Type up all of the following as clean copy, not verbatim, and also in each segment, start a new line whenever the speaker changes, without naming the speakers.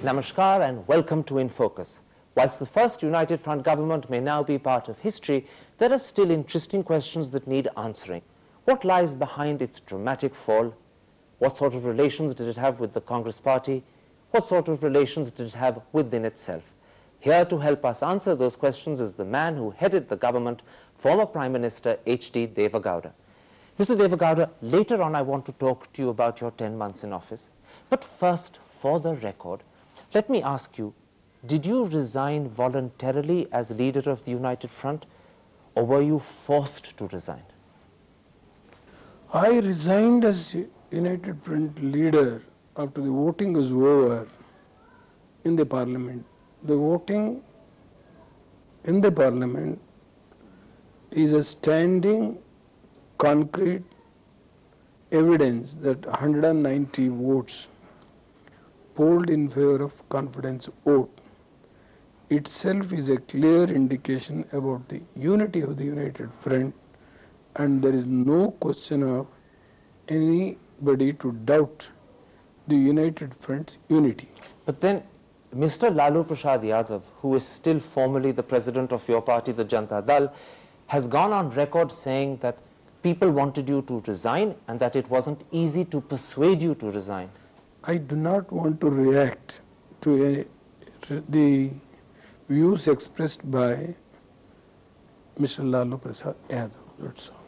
Namaskar and welcome to In Focus. Whilst the first United Front government may now be part of history, there are still interesting questions that need answering. What lies behind its dramatic fall? What sort of relations did it have with the Congress party? What sort of relations did it have within itself? Here to help us answer those questions is the man who headed the government, former Prime Minister H D Devegowda. Mr. Devegowda, later on I want to talk to you about your 10 months in office. But first, for the record, let me ask you, did you resign voluntarily as leader of the United Front, or were you forced to resign?
I resigned as United Front leader after the voting was over in the parliament. The voting in the parliament is a standing, concrete evidence that 190 votes polled in favor of confidence vote itself is a clear indication about the unity of the United Front, and there is no question of anybody to doubt the United Front's unity.
But then Mr. Lalu Prasad Yadav, who is still formally the president of your party, the Janata Dal, has gone on record saying that people wanted you to resign and that it wasn't easy to persuade you to resign.
I do not want to react to the views expressed by Mr. Lalu Prasad Yadav. That's all.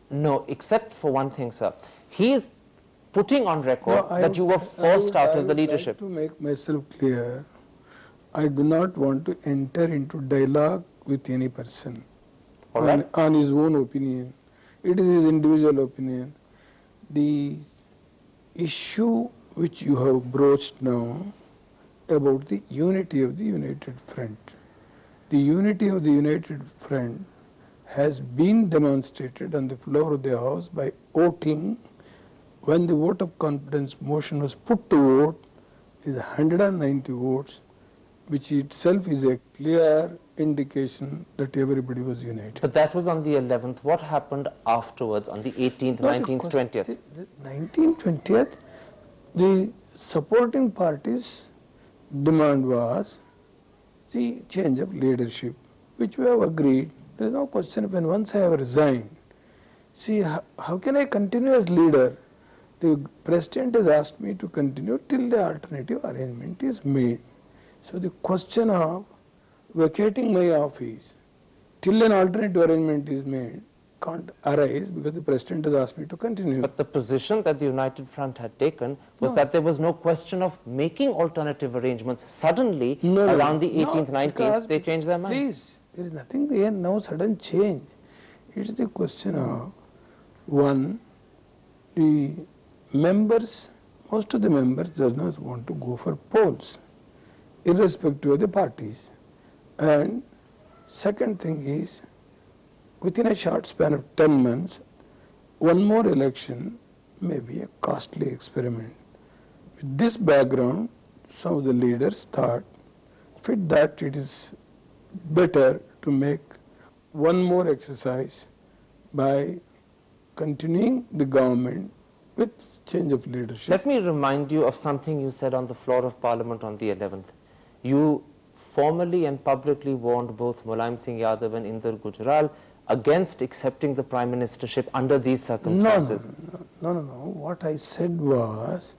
No, except for one thing, sir. He is putting on record that you were forced out of the leadership.
To make myself clear, I do not want to enter into dialogue with any person on his own opinion. It is his individual opinion. The issue which you have broached now about the unity of the United Front. The unity of the United Front has been demonstrated on the floor of the House by voting. When the vote of confidence motion was put to vote, is 190 votes, which itself is a clear indication that everybody was united.
But that was on the 11th. What happened afterwards on the 18th, 19th, 20th?
The 19th, 20th, the supporting parties' demand was the change of leadership, which we have agreed. There is no question when once I have resigned. See, how can I continue as leader? The president has asked me to continue till the alternative arrangement is made. So the question of vacating my office till an alternative arrangement is made can't arise because the president has asked me to continue.
But the position that the United Front had taken was that there was no question of making alternative arrangements. Suddenly, around the 18th, 19th, they changed their mind.
Please, there is nothing there now sudden change. It is the question of, one, the members, most of the members does not want to go for polls, irrespective of the parties. And second thing is, within a short span of 10 months, one more election may be a costly experiment. With this background, some of the leaders thought fit that it is better to make one more exercise by continuing the government with change of leadership.
Let me remind you of something you said on the floor of Parliament on the 11th. You formally and publicly warned both Mulayam Singh Yadav and Inder Gujral against accepting the Prime Ministership under these circumstances.
No. What I said was,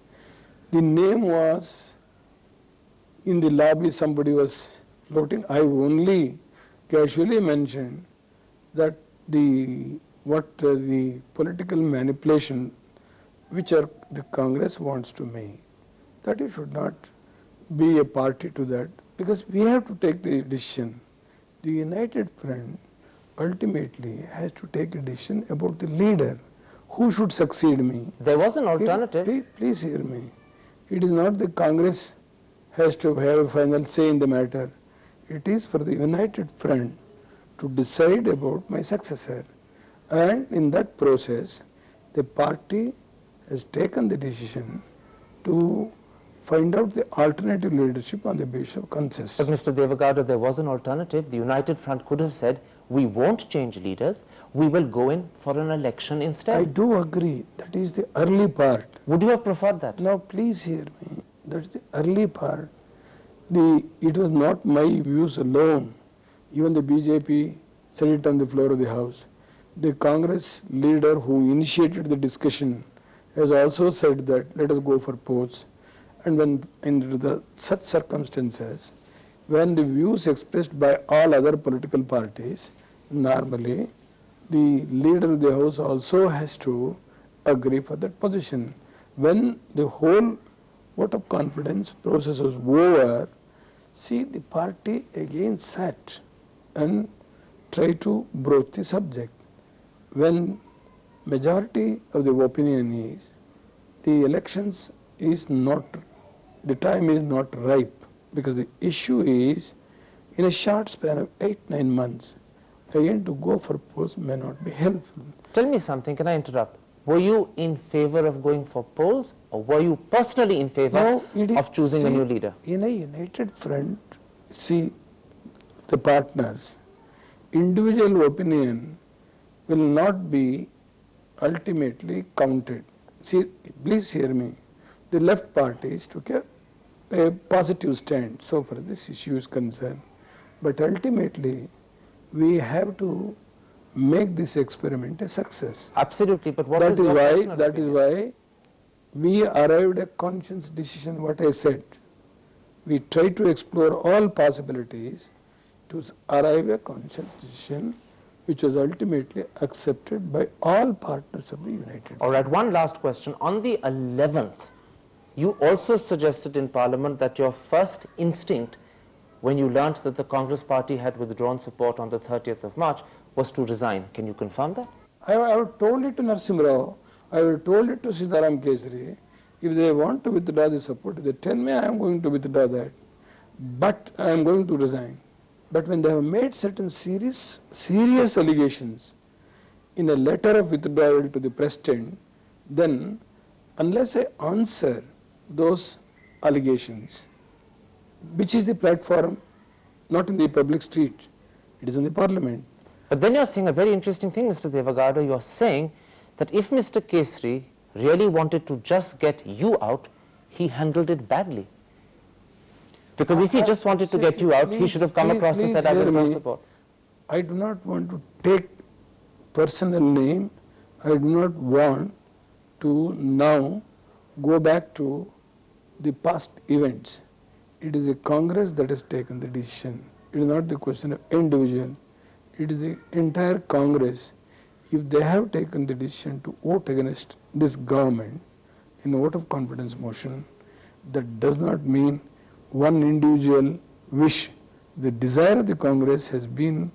the name was in the lobby, somebody was floating. I only casually mentioned that the political manipulation which the Congress wants to make, that you should not be a party to that, because we have to take the decision. The United Front ultimately has to take a decision about the leader who should succeed me.
There was an alternative.
Please hear me. It is not the Congress has to have a final say in the matter. It is for the United Front to decide about my successor. And in that process, the party has taken the decision to find out the alternative leadership on the basis of consensus.
But Mr. Devegowda, there was an alternative. The United Front could have said, we won't change leaders, we will go in for an election instead.
I do agree. That is the early part.
Would you have preferred that?
Now please hear me. That's the early part. it was not my views alone. Even the BJP said it on the floor of the House. The Congress leader who initiated the discussion has also said that let us go for polls. And when in such circumstances, when the views expressed by all other political parties, normally the leader of the House also has to agree for that position. When the whole vote of confidence process was over, see, the party again sat and tried to broach the subject. When majority of the opinion is the elections is not, the time is not ripe, because the issue is in a short span of 8-9 months, again to go for polls may not be helpful.
Tell me something, can I interrupt? Were you in favor of going for polls, or were you personally in favor of choosing a new leader?
In a united front, see, the partners, individual opinion will not be ultimately counted. See, please hear me. The left parties took a positive stand so far this issue is concerned. But ultimately, we have to make this experiment a success.
Absolutely, but what
that
is
is
your
why
personal
that
opinion?
is why we arrived at a conscious decision. What I said, we tried to explore all possibilities to arrive at a conscious decision, which was ultimately accepted by all partners of the United
All right, one last question. On the 11th, you also suggested in Parliament that your first instinct when you learnt that the Congress party had withdrawn support on the 30th of March was to resign. Can you confirm that?
I have told it to Narasimha Rao, I have told it to Sitaram Kesari. If they want to withdraw the support, they tell me I am going to withdraw that, but I am going to resign. But when they have made certain serious allegations in a letter of withdrawal to the President, then unless I answer those allegations, which is the platform, not in the public street, it is in the Parliament.
But then you're saying a very interesting thing, Mr. Devegowda. You're saying that if Mr. Kesari really wanted to just get you out, he handled it badly. Because if he just wanted to get you out, he should have come across and said, I will not support.
I do not want to take personal name. I do not want to now go back to the past events. It is the Congress that has taken the decision. It is not the question of individual. It is the entire Congress. If they have taken the decision to vote against this government in a vote of confidence motion, that does not mean one individual wish. The desire of the Congress has been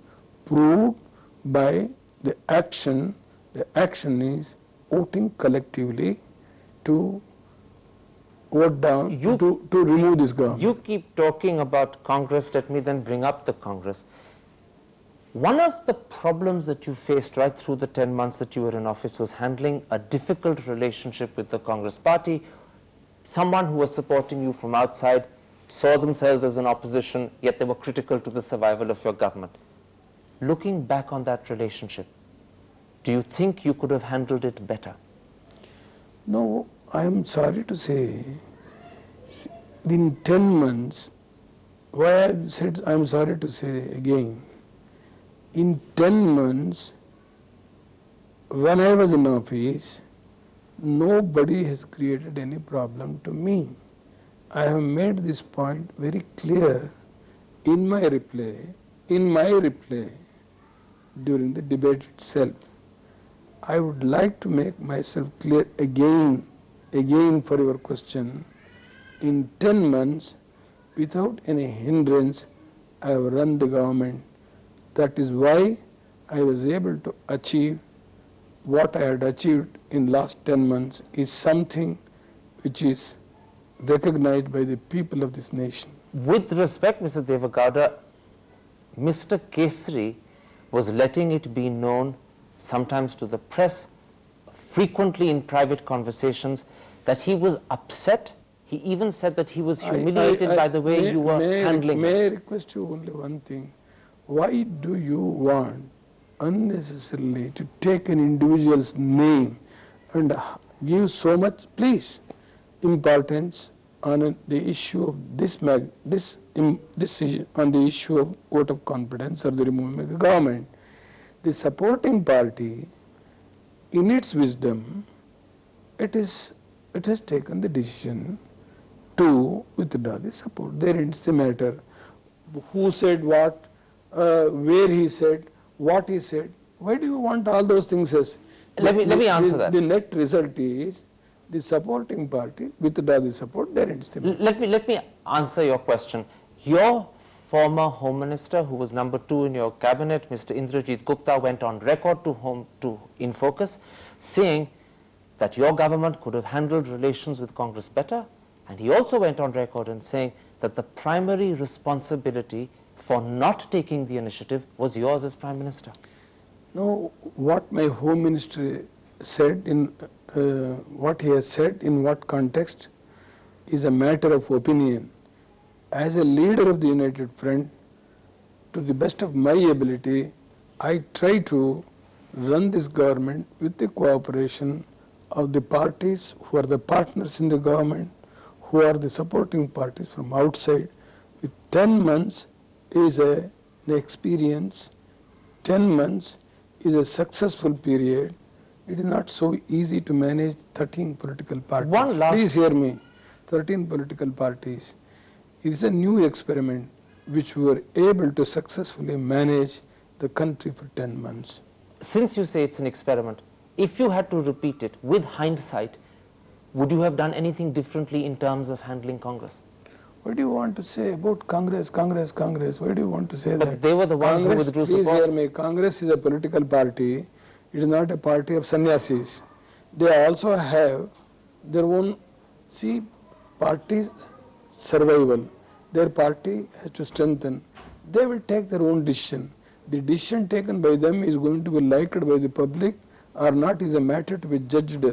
proved by the action. The action is voting collectively to vote down, to remove this government.
You keep talking about Congress. Let me then bring up the Congress. One of the problems that you faced right through the 10 months that you were in office was handling a difficult relationship with the Congress party. Someone who was supporting you from outside saw themselves as an opposition, yet they were critical to the survival of your government. Looking back on that relationship, do you think you could have handled it better?
No, I am sorry to say, in 10 months, why I said I am sorry to say again, in 10 months, when I was in office, nobody has created any problem to me. I have made this point very clear in my reply during the debate itself. I would like to make myself clear again for your question. In 10 months, without any hindrance, I have run the government. That is why I was able to achieve what I had achieved in last 10 months is something which is recognized by the people of this nation.
With respect, Mr. Devegowda, Mr. Kesari was letting it be known, sometimes to the press, frequently in private conversations, that he was upset. He even said that he was humiliated by the way you were handling it.
May I request you only one thing? Why do you want unnecessarily to take an individual's name and give so much, please, importance on the issue of decision on the issue of vote of confidence or the removal of the government, the supporting party, in its wisdom, it has taken the decision to withdraw the support. There ends the matter. Who said what, where he said, what he said. Why do you want all those things as?
Let me answer that.
The net result is the supporting party withdraw the support. There ends the matter.
Let me answer your question. Your former Home Minister, who was number 2 in your cabinet, Mr. Indrajit Gupta, went on record in Focus, saying that your government could have handled relations with Congress better, and he also went on record in saying that the primary responsibility for not taking the initiative was yours as Prime Minister.
No, what my Home Minister said in what he has said in what context is a matter of opinion. As a leader of the United Front, to the best of my ability, I try to run this government with the cooperation of the parties who are the partners in the government, who are the supporting parties from outside. With 10 months is an experience, 10 months is a successful period. It is not so easy to manage 13 political parties. Please hear me. 13 political parties. It is a new experiment which we were able to successfully manage the country for 10 months.
Since you say it's an experiment, if you had to repeat it with hindsight, would you have done anything differently in terms of handling Congress?
What do you want to say about Congress? Why do you want to say that?
But they were the ones who withdrew support.
Please hear me. Congress is a political party. It is not a party of sannyasis. They also have their own, parties survival. Their party has to strengthen. They will take their own decision. The decision taken by them is going to be liked by the public or not is a matter to be judged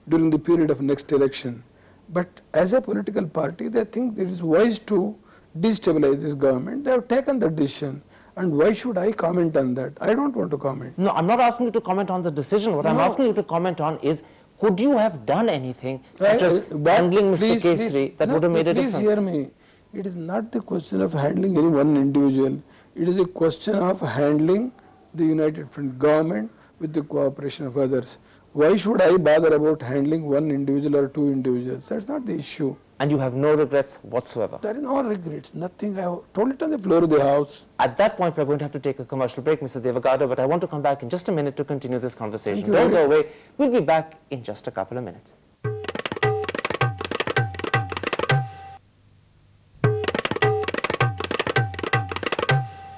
during the period of next election. But as a political party, they think it is wise to destabilize this government. They have taken the decision. And why should I comment on that? I don't want to comment.
No, I'm not asking you to comment on the decision. What I'm asking you to comment on is, could you have done anything such as handling Mr. Kesri that would have made a difference?
Please hear me. It is not the question of handling any one individual. It is a question of handling the United Front government with the cooperation of others. Why should I bother about handling one individual or two individuals? That's not the issue.
And you have no regrets whatsoever?
There is no regrets, nothing. I have told it on the floor of the House.
At that point, we're going to have to take a commercial break, Mr. Devegowda, but I want to come back in just a minute to continue this conversation. Don't go away. We'll be back in just a couple of minutes.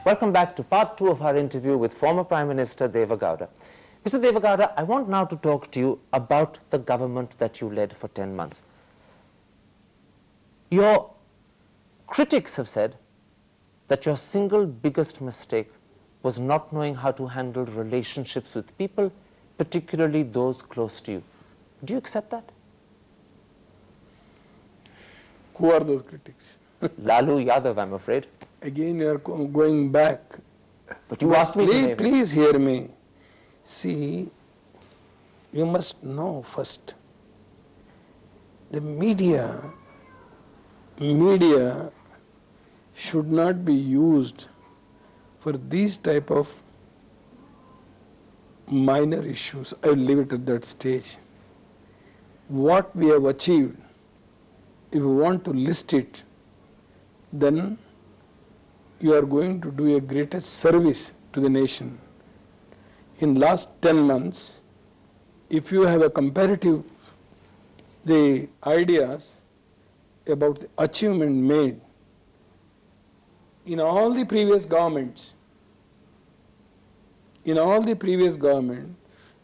Welcome back to part 2 of our interview with former Prime Minister Devegowda. Mr. Devegowda, I want now to talk to you about the government that you led for 10 months. Your critics have said that your single biggest mistake was not knowing how to handle relationships with people, particularly those close to you. Do you accept that?
Who are those critics?
Lalu Yadav, I'm afraid.
Again, you are going back.
But you asked me to
Please hear me. See, you must know first, the media should not be used for these type of minor issues. I will leave it at that stage. What we have achieved, if you want to list it, then you are going to do a greatest service to the nation. In last 10 months, if you have a comparative, the ideas about the achievement made in all the previous governments,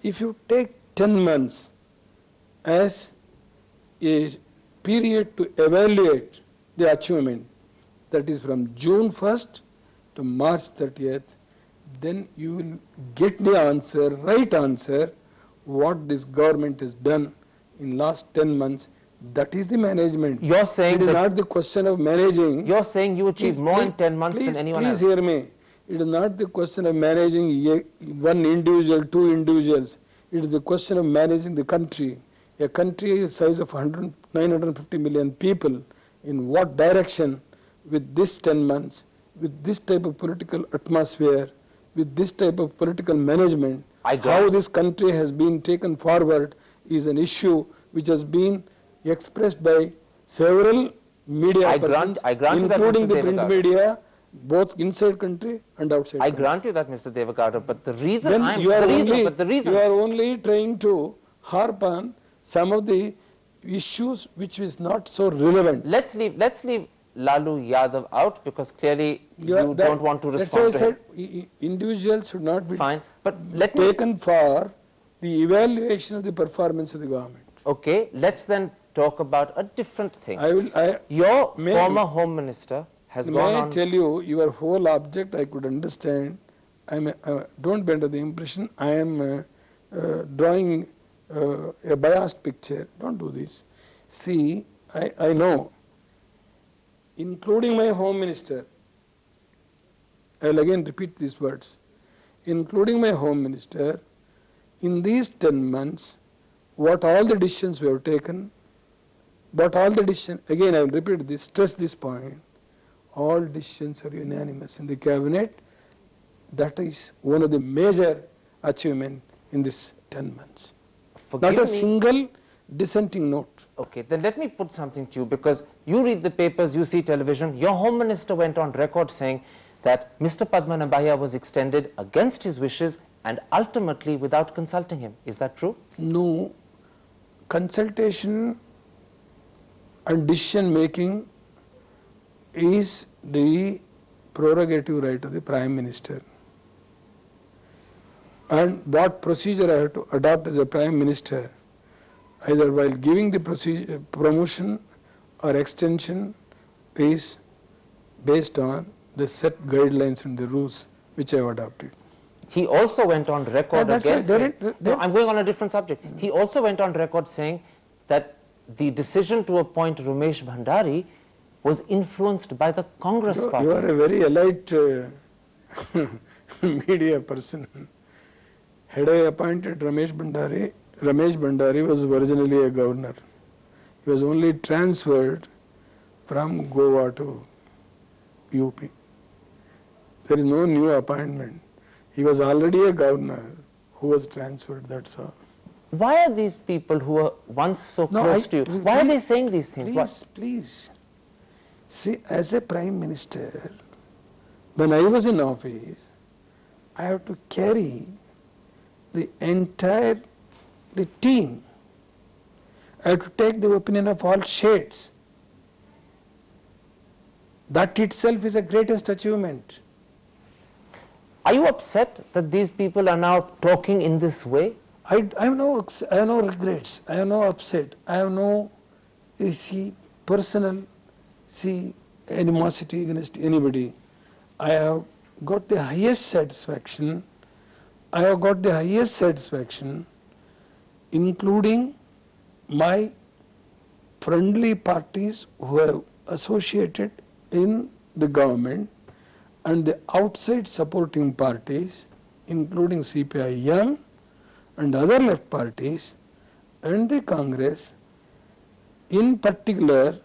if you take 10 months as a period to evaluate the achievement, that is from June 1st to March 30th, then you will get the answer, right answer, what this government has done in last 10 months. That is the management.
You're saying
it is not the question of managing.
You're saying you achieved more in 10 months than anyone else.
Please hear me. It is not the question of managing one individual, two individuals. It is the question of managing the country. A country the size of 950 million people, in what direction with this 10 months, with this type of political atmosphere, with this type of political management, how this country has been taken forward is an issue which has been expressed by several media persons, including the print media, both inside country and outside country.
I grant you that, Mr. Devegowda, but the reason
Then
I'm...
you are
you
are only trying to harp on some of the issues which is not so relevant.
Let's leave Lalu Yadav out because clearly you don't want to respond to him.
That's why I said individuals should not be
taken
for the evaluation of the performance of the government.
Okay, let's then talk about a different thing.
Your
former Home Minister has gone on...
May I tell you, your whole object I could understand. Don't be under the impression I am drawing a biased picture. Don't do this. See, I know, including my Home Minister, I will again repeat these words, including my Home Minister, in these 10 months, what all the decisions we have taken, but all the decisions, again I will repeat this, stress this point, all decisions are unanimous in the cabinet. That is one of the major achievements in this 10 months. Not a single dissenting note.
Okay, then let me put something to you, because you read the papers, you see television. Your Home Minister went on record saying that Mr. Padmanabhaiah was extended against his wishes and ultimately without consulting him. Is that true?
No. Consultation and decision making is the prerogative right of the Prime Minister. And what procedure I have to adopt as a Prime Minister, either while giving the promotion or extension, is based on the set guidelines and the rules which I have adopted.
He also went on record again saying, no, I'm going on a different subject. He also went on record saying that the decision to appoint Ramesh Bhandari was influenced by the Congress party.
You are a very elite media person. Had I appointed Ramesh Bhandari was originally a governor. He was only transferred from Goa to UP. There is no new appointment. He was already a governor who was transferred, that's all.
Why are these people who were once so close to you, why are they saying these things?
Please. See, as a Prime Minister, when I was in office, I have to carry the team. I have to take the opinion of all shades. That itself is the greatest achievement.
Are you upset that these people are now talking in this way?
I have no regrets. I have no upset. I have no personal animosity against anybody. I have got the highest satisfaction. Including my friendly parties who have associated in the government and the outside supporting parties, including CPIM and other left parties and the Congress, in particular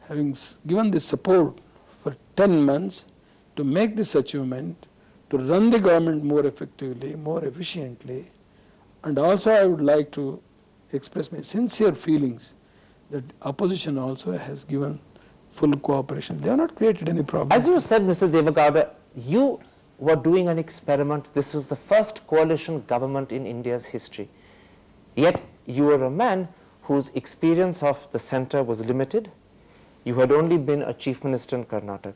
having given the support for 10 months to make this achievement, to run the government more effectively, more efficiently. And also I would like to express my sincere feelings that opposition also has given full cooperation. They have not created any problem.
As you said, Mr. Devegowda, you were doing an experiment. This was the first coalition government in India's history. Yet you were a man whose experience of the centre was limited. You had only been a chief minister in Karnataka.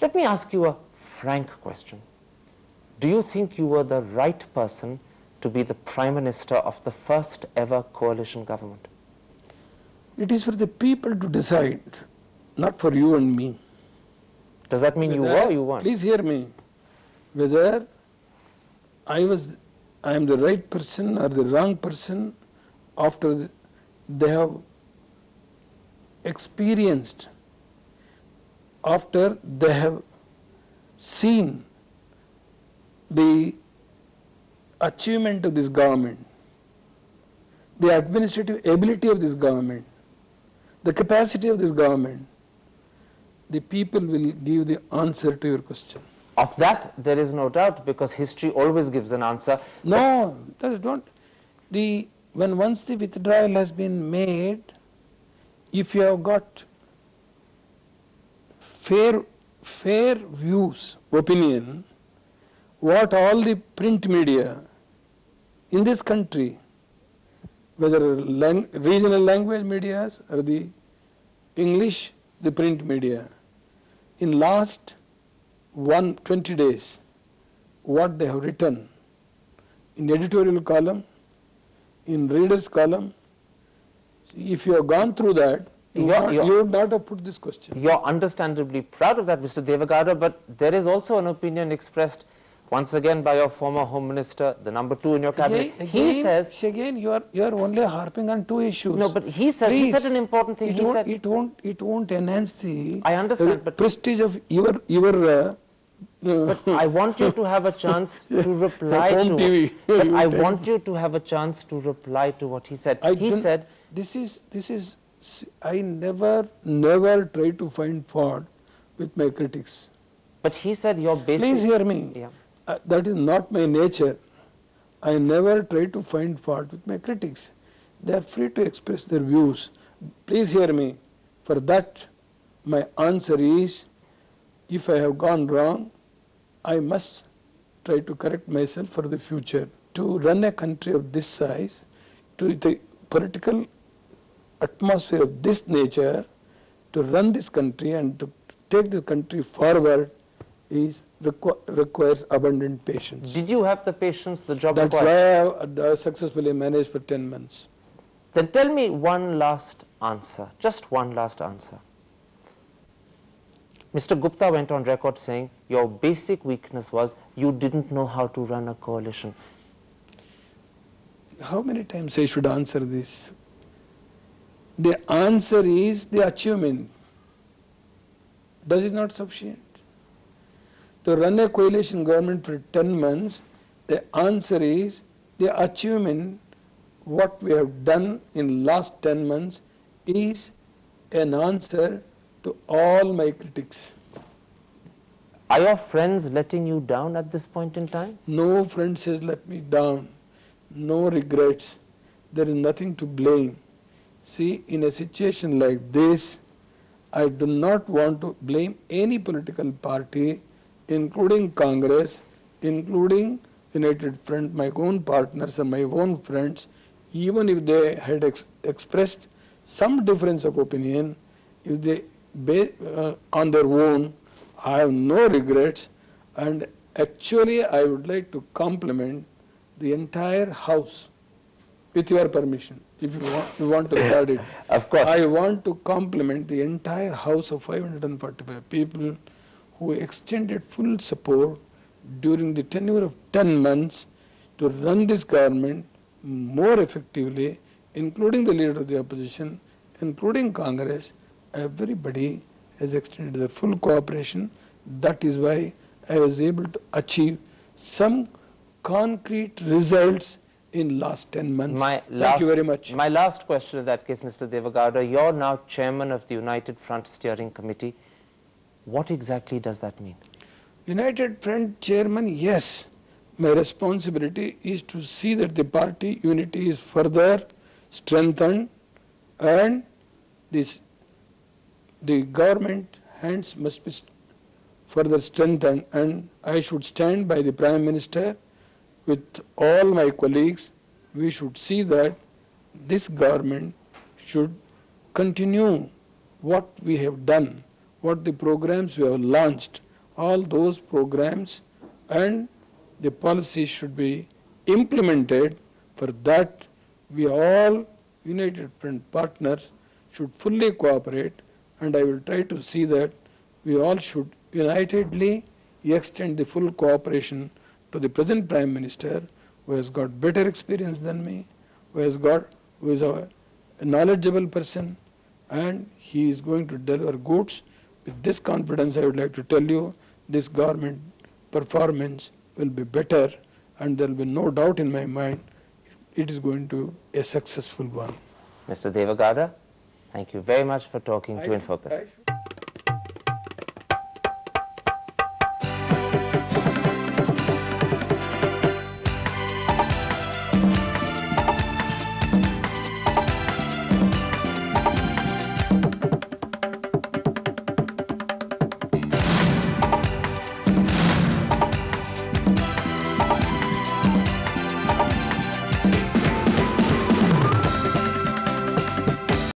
Let me ask you a frank question. Do you think you were the right person to be the Prime Minister of the first ever coalition government?
It is for the people to decide, not for you and me.
Does that mean you were or you weren't?
Please hear me. Whether I am the right person or the wrong person after they have experienced, after they have seen the achievement of this government, the administrative ability of this government, the capacity of this government, the people will give the answer to your question.
Of that, there is no doubt, because history always gives an answer.
No, that is not. When once the withdrawal has been made, if you have got fair views, opinion, what all the print media in this country, whether regional language medias or the English, the print media, in last 20 days, what they have written in editorial column, in readers column, if you have gone through that, you would not have put this question.
You're understandably proud of that, Mr. Devegowda, but there is also an opinion expressed once again by your former Home Minister, the number 2 in your cabinet. He says...
Again, you are only harping on 2 issues.
No, but he says, he said an important thing.
It won't enhance the
I understand, but
prestige of your
but I want you to have a chance to reply
home
to
TV.
But I want you to have a chance to reply to what he said. He said,
this is I never try to find fault with my critics.
But he said your basic...
Please hear me.
Yeah.
That is not my nature. I never try to find fault with my critics. They are free to express their views. Please hear me. For that, my answer is, if I have gone wrong, I must try to correct myself for the future. To run a country of this size, to the political atmosphere of this nature, to run this country and to take the country forward requires abundant patience.
Did you have the patience the job
That's
required?
why I successfully managed for 10 months.
Then tell me one last answer, just one last answer. Mr. Gupta went on record saying your basic weakness was you didn't know how to run a coalition.
How many times I should answer this? The answer is the achievement. That is not sufficient. To run a coalition government for 10 months, the answer is the achievement. What we have done in last 10 months is an answer to all my critics.
Are your friends letting you down at this point in time?
No friend has let me down. No regrets. There is nothing to blame. See, in a situation like this, I do not want to blame any political party, including Congress, including United Front, my own partners and my own friends, even if they had expressed some difference of opinion, if they on their own, I have no regrets, and actually I would like to compliment the entire House, with your permission, if you want to record it.
Of course.
I want to compliment the entire House of 545 people who extended full support during the tenure of 10 months to run this government more effectively, including the leader of the opposition, including Congress. Everybody has extended their full cooperation. That is why I was able to achieve some concrete results in last 10 months. Thank you very much.
My last question in that case, Mr. Devegowda, you're now chairman of the United Front Steering Committee. What exactly does that mean?
United Front chairman, yes. My responsibility is to see that the party unity is further strengthened and the government hands must be further strengthened, and I should stand by the Prime Minister with all my colleagues. We should see that this government should continue what we have done, what the programs we have launched, all those programs, and the policies should be implemented. For that, we all United Front partners should fully cooperate, and I will try to see that we all should unitedly extend the full cooperation to the present Prime Minister, who has got better experience than me, who is a knowledgeable person, and he is going to deliver goods. With this confidence, I would like to tell you, this government performance will be better, and there will be no doubt in my mind it is going to be a successful one.
Mr. Devegowda, Thank you very much for talking to In Focus.